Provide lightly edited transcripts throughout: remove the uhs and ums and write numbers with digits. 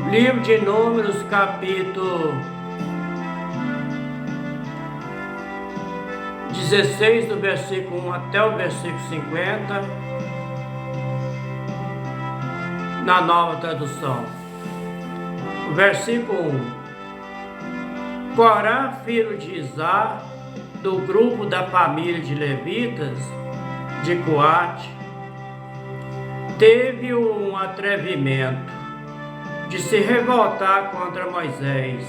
Livro de Números, capítulo 16, do versículo 1 até o versículo 50, na nova tradução. O versículo 1. Corá, filho de Izá, do grupo da família de levitas, de Coate, teve um atrevimento de se revoltar contra Moisés.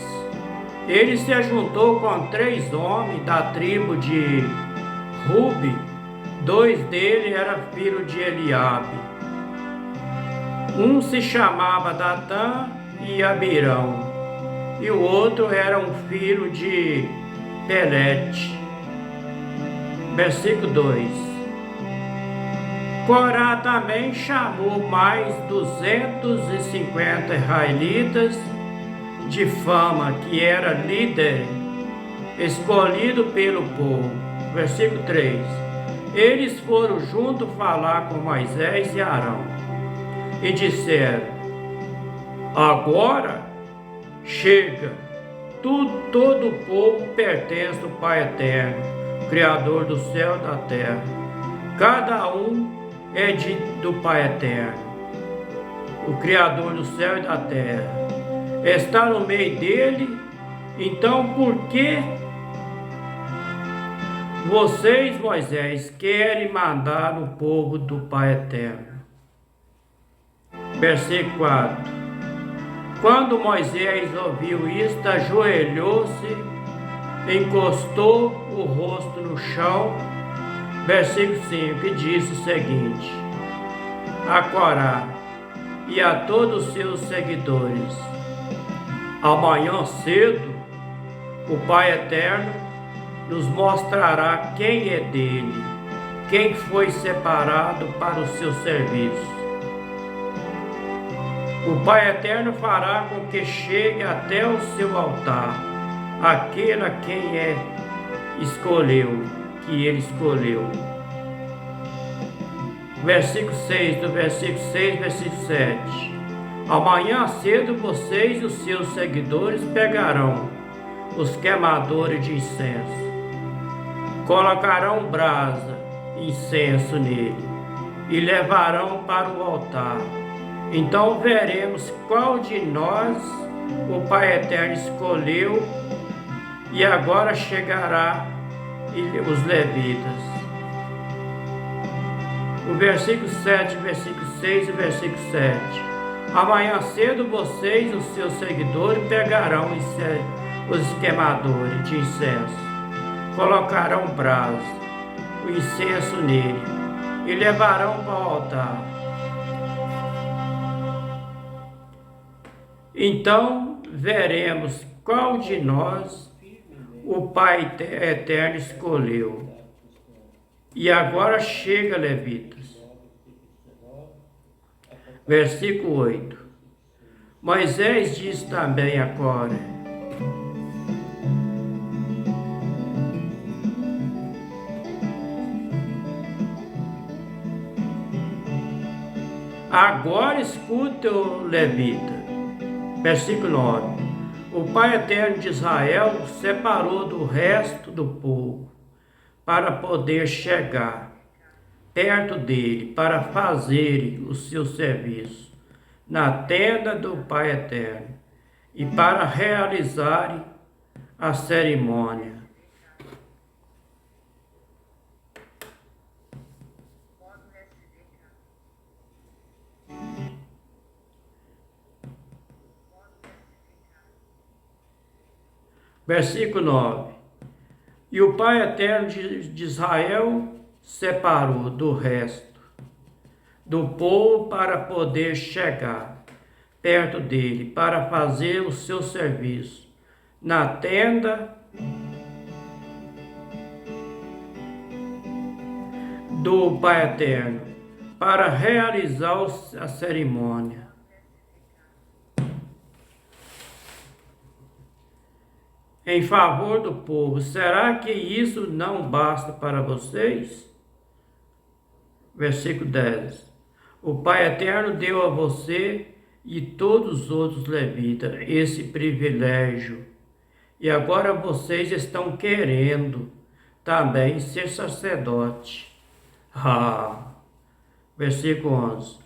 Ele se ajuntou com 3 homens da tribo de Rubi. 2 deles eram filhos de Eliabe. Um se chamava Datã e Abirão, e o outro era um filho de Pelete. Versículo 2. Corá também chamou mais 250 israelitas de fama, que era líder, escolhido pelo povo. Versículo 3. Eles foram juntos falar com Moisés e Arão e disseram: agora chega, todo o povo pertence ao Pai Eterno, Criador do céu e da terra. Cada um é do Pai Eterno, o Criador do céu e da terra. Está no meio dele. Então por que vocês, Moisés, querem mandar o povo do Pai Eterno? Versículo 4. Quando Moisés ouviu isto, ajoelhou-se, encostou o rosto no chão. Versículo 5, que diz o seguinte: a Corá e a todos os seus seguidores, amanhã cedo, o Pai Eterno nos mostrará quem é dele, quem foi separado para o seu serviço. O Pai Eterno fará com que chegue até o seu altar aquele a quem que ele escolheu. Versículo 6, do versículo 6, versículo 7. Amanhã cedo vocês e os seus seguidores pegarão os queimadores de incenso, colocarão brasa, incenso nele e levarão para o altar. Então veremos qual de nós o Pai Eterno escolheu, e agora chegará os levitas. O versículo 7, versículo 6 e versículo 7. Amanhã cedo vocês e os seus seguidores pegarão os queimadores de incenso, colocarão brasa, o incenso nele e levarão para o altar. Então veremos qual de nós o Pai Eterno escolheu. E agora chega, levitas. Versículo 8. Moisés disse também a Coré: agora escute, o levita. Versículo 9. O Pai Eterno de Israel separou do resto do povo para poder chegar perto dele, para fazer o seu serviço na tenda do Pai Eterno e para realizar a cerimônia. Versículo 9. E o Pai Eterno de Israel separou do resto do povo para poder chegar perto dele, para fazer o seu serviço na tenda do Pai Eterno, para realizar a cerimônia. Em favor do povo. Será que isso não basta para vocês? Versículo 10. O Pai Eterno deu a você e todos os outros levitas esse privilégio. E agora vocês estão querendo também ser sacerdote. Versículo 11.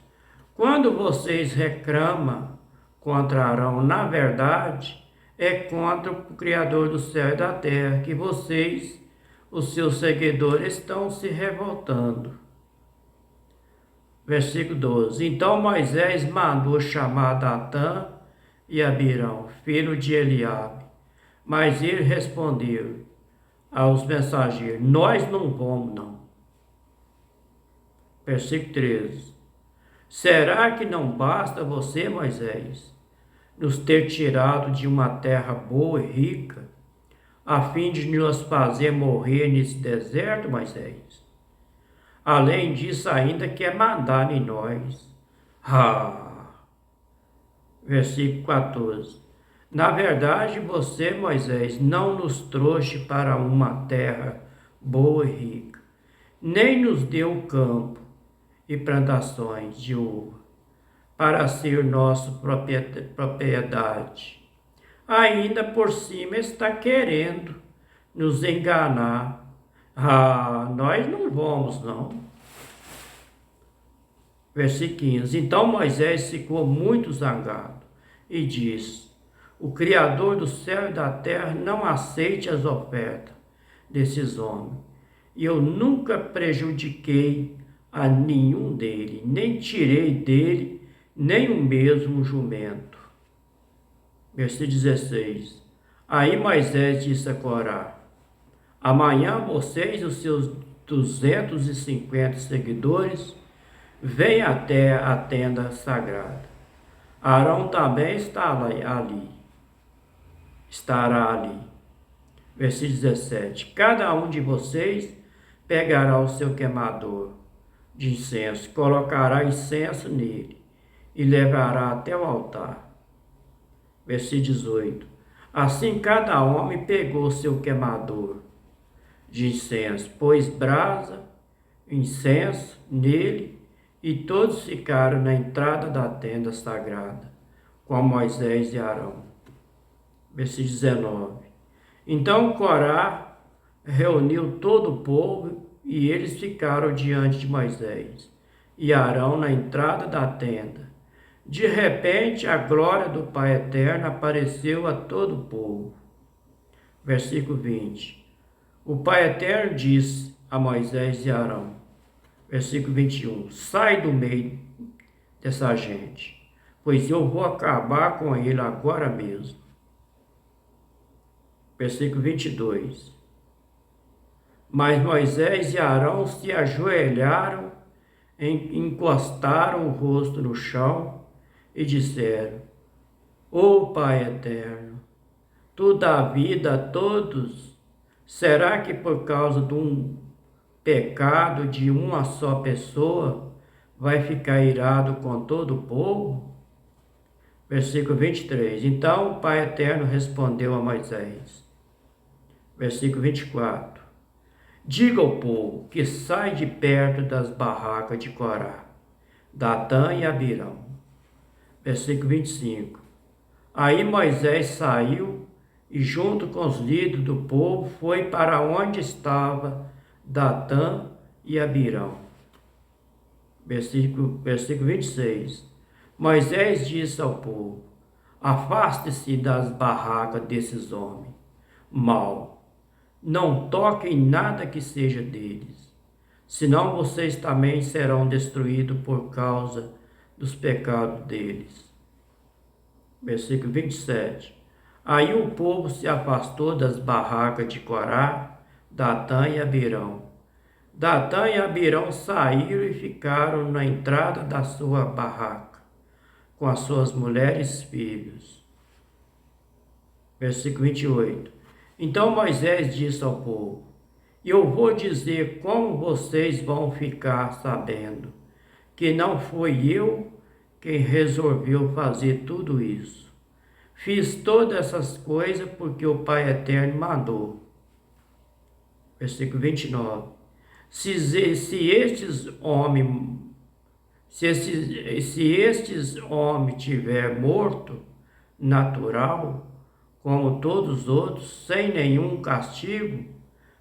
Quando vocês reclamam contra Arão, na verdade, é contra o Criador do céu e da terra que vocês, os seus seguidores, estão se revoltando. Versículo 12. Então Moisés mandou chamar Datã e Abirão, filho de Eliabe. Mas ele respondeu aos mensageiros: nós não vamos, não. Versículo 13. Será que não basta você, Moisés, nos ter tirado de uma terra boa e rica, a fim de nos fazer morrer nesse deserto, Moisés? Além disso, ainda quer mandar em nós. Versículo 14. Na verdade, você, Moisés, não nos trouxe para uma terra boa e rica, nem nos deu campo e plantações de uva, para ser nossa propriedade. Ainda por cima está querendo nos enganar. Nós não vamos, não. Versículo 15. Então Moisés ficou muito zangado e disse: o Criador do céu e da terra não aceite as ofertas desses homens. E eu nunca prejudiquei a nenhum dele, nem tirei dele nem o mesmo jumento. Versículo 16. Aí Moisés disse a Corá: amanhã vocês e os seus 250 seguidores vêm até a tenda sagrada. Arão também estará ali. Versículo 17. Cada um de vocês pegará o seu queimador de incenso, colocará incenso nele e levará até o altar. Versículo 18. Assim cada homem pegou seu queimador de incenso, pôs brasa, incenso nele, e todos ficaram na entrada da tenda sagrada, com Moisés e Arão. Versículo 19. Então Corá reuniu todo o povo, e eles ficaram diante de Moisés e Arão na entrada da tenda. De repente, a glória do Pai Eterno apareceu a todo o povo. Versículo 20. O Pai Eterno disse a Moisés e Arão, versículo 21, sai do meio dessa gente, pois eu vou acabar com ele agora mesmo. Versículo 22. Mas Moisés e Arão se ajoelharam, encostaram o rosto no chão e disseram: ó Pai Eterno, tu dá vida a todos. Será que por causa de um pecado de uma só pessoa vai ficar irado com todo o povo? Versículo 23. Então o Pai Eterno respondeu a Moisés. Versículo 24. Diga ao povo que sai de perto das barracas de Corá, Datã e Abirão. Versículo 25. Aí Moisés saiu e junto com os líderes do povo foi para onde estava Datã e Abirão. Versículo 26. Moisés disse ao povo: afaste-se das barracas desses homens mau. Não toquem nada que seja deles, senão vocês também serão destruídos por causa dos pecados deles. Versículo 27. Aí o povo se afastou das barracas de Corá, Datã e Abirão. Datã e Abirão saíram e ficaram na entrada da sua barraca, com as suas mulheres e filhos. Versículo 28. Então Moisés disse ao povo: eu vou dizer como vocês vão ficar sabendo que não foi eu quem resolveu fazer tudo isso. Fiz todas essas coisas porque o Pai Eterno mandou. Versículo 29. Se estes homens Se estes homem tiver morto, natural, como todos os outros, sem nenhum castigo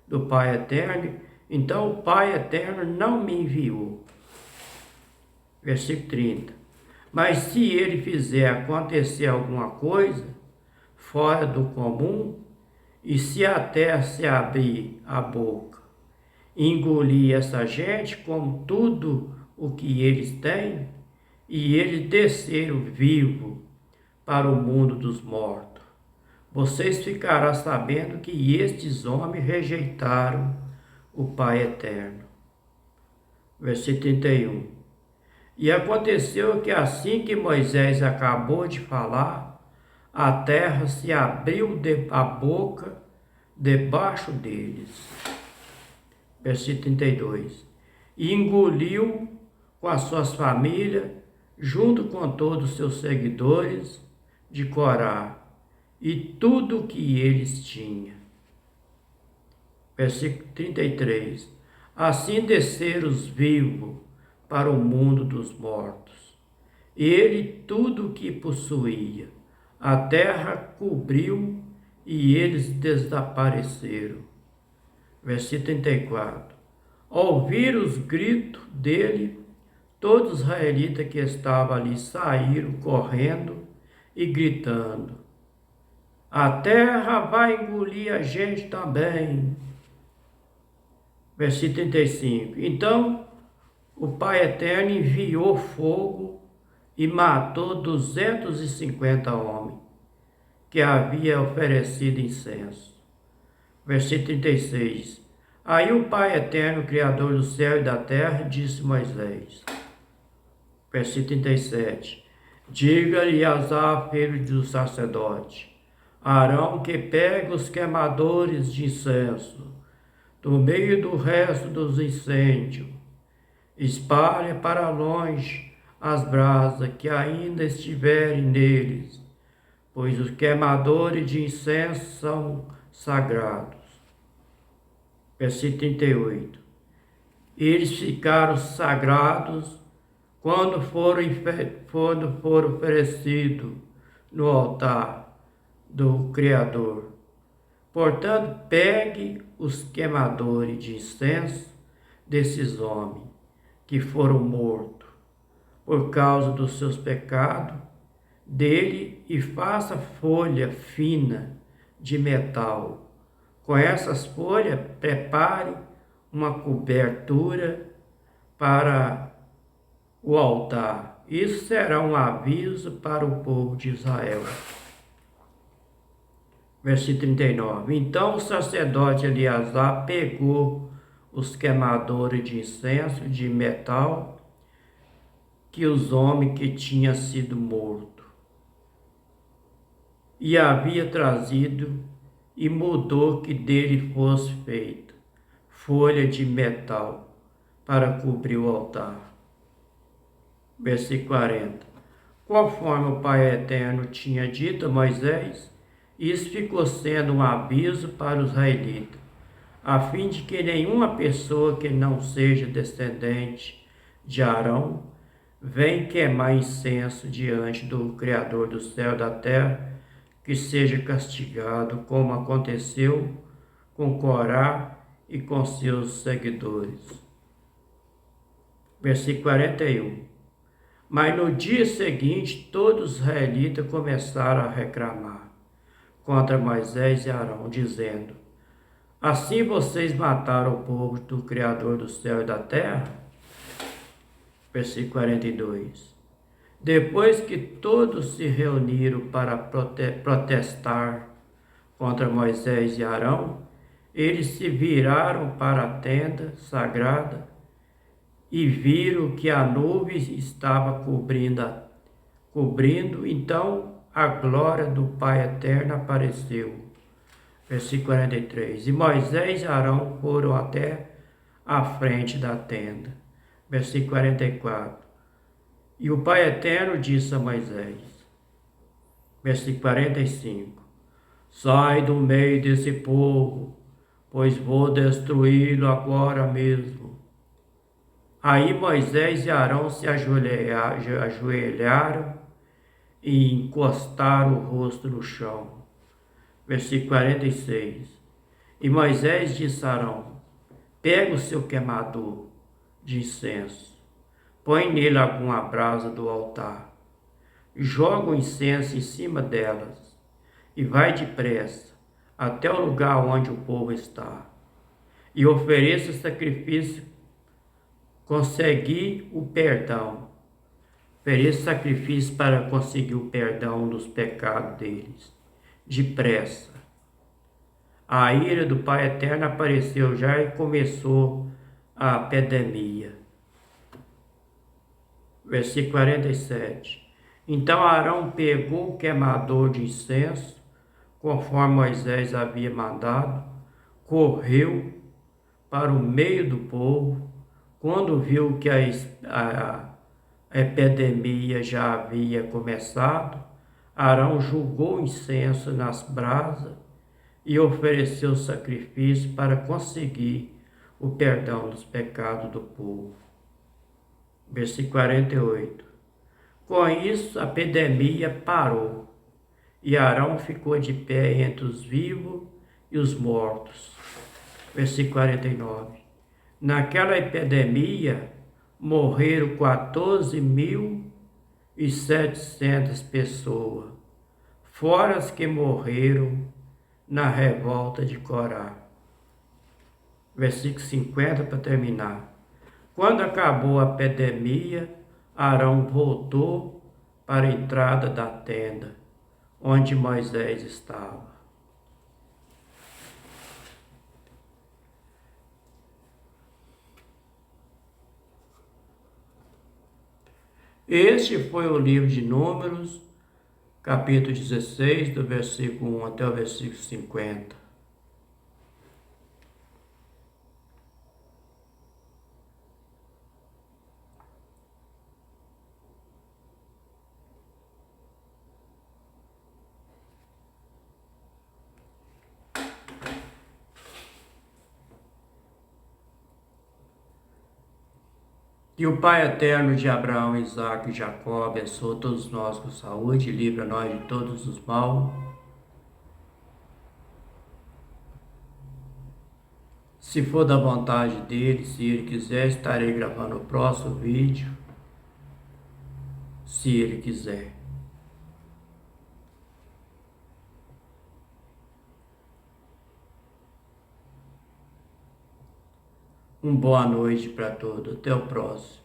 do Pai Eterno, então o Pai Eterno não me enviou. Versículo 30. Mas se ele fizer acontecer alguma coisa fora do comum, e se a terra se abrir a boca, engolir essa gente como tudo o que eles têm, e eles desceram vivo para o mundo dos mortos, vocês ficarão sabendo que estes homens rejeitaram o Pai Eterno. Versículo 31. E aconteceu que assim que Moisés acabou de falar, a terra se abriu a boca debaixo deles. Versículo 32. E engoliu com as suas famílias, junto com todos os seus seguidores de Corá, e tudo o que eles tinham. Versículo 33. Assim desceram os vivos para o mundo dos mortos. Ele tudo o que possuía. A terra cobriu e eles desapareceram. Versículo 34. Ao ouvir os gritos dele, todos os israelitas que estavam ali saíram correndo e gritando: a terra vai engolir a gente também. Versículo 35. Então o Pai Eterno enviou fogo e matou 250 homens que havia oferecido incenso. Versículo 36. Aí o Pai Eterno, Criador do céu e da terra, disse a Moisés. Versículo 37. Diga-lhe a Asaf, filho do sacerdote, Arão, que pega os queimadores de incenso do meio do resto dos incêndios, espalhe para longe as brasas que ainda estiverem neles, pois os queimadores de incenso são sagrados. Versículo 38. Eles ficaram sagrados quando foram oferecidos no altar do Criador. Portanto, pegue os queimadores de incenso desses homens que foram mortos por causa dos seus pecados dele e faça folha fina de metal. Com essas folhas, prepare uma cobertura para o altar. Isso será um aviso para o povo de Israel. Versículo 39. Então o sacerdote Eleazar pegou os queimadores de incenso de metal que os homens que tinham sido mortos e havia trazido e mudou que dele fosse feita folha de metal para cobrir o altar. Versículo 40. Conforme o Pai Eterno tinha dito a Moisés, isso ficou sendo um aviso para os israelitas, a fim de que nenhuma pessoa que não seja descendente de Arão venha queimar incenso diante do Criador do céu e da terra, que seja castigado, como aconteceu com Corá e com seus seguidores. Versículo 41. Mas no dia seguinte, todos os israelitas começaram a reclamar contra Moisés e Arão, dizendo: assim vocês mataram o povo do Criador do céu e da terra? Versículo 42. Depois que todos se reuniram para protestar contra Moisés e Arão, eles se viraram para a tenda sagrada e viram que a nuvem estava cobrindo, então a glória do Pai Eterno apareceu. Versículo 43. E Moisés e Arão foram até a frente da tenda. Versículo 44. E o Pai Eterno disse a Moisés. Versículo 45. Sai do meio desse povo, pois vou destruí-lo agora mesmo. Aí Moisés e Arão se ajoelharam e encostaram o rosto no chão. Versículo 46. E Moisés disse a Arão: pega o seu queimador de incenso, põe nele alguma brasa do altar, joga o incenso em cima delas e vai depressa até o lugar onde o povo está e ofereça sacrifício, conseguir o perdão. Ofereça sacrifício para conseguir o perdão dos pecados deles. Depressa. A ira do Pai Eterno apareceu já e começou a epidemia. Versículo 47. Então Arão pegou o queimador de incenso, conforme Moisés havia mandado, correu para o meio do povo. Quando viu que a epidemia já havia começado, Arão jogou incenso nas brasas e ofereceu sacrifício para conseguir o perdão dos pecados do povo. Versículo 48. Com isso, a epidemia parou e Arão ficou de pé entre os vivos e os mortos. Versículo 49. Naquela epidemia morreram 14.700 pessoas, fora as que morreram na revolta de Corá. Versículo 50 para terminar. Quando acabou a epidemia, Arão voltou para a entrada da tenda, onde Moisés estava. Este foi o livro de Números, capítulo 16, do versículo 1 até o versículo 50. Que o Pai eterno de Abraão, Isaque e Jacó abençoe todos nós com saúde, livra nós de todos os mal. Se for da vontade dele, se ele quiser, estarei gravando o próximo vídeo, se ele quiser. Uma boa noite para todos. Até o próximo.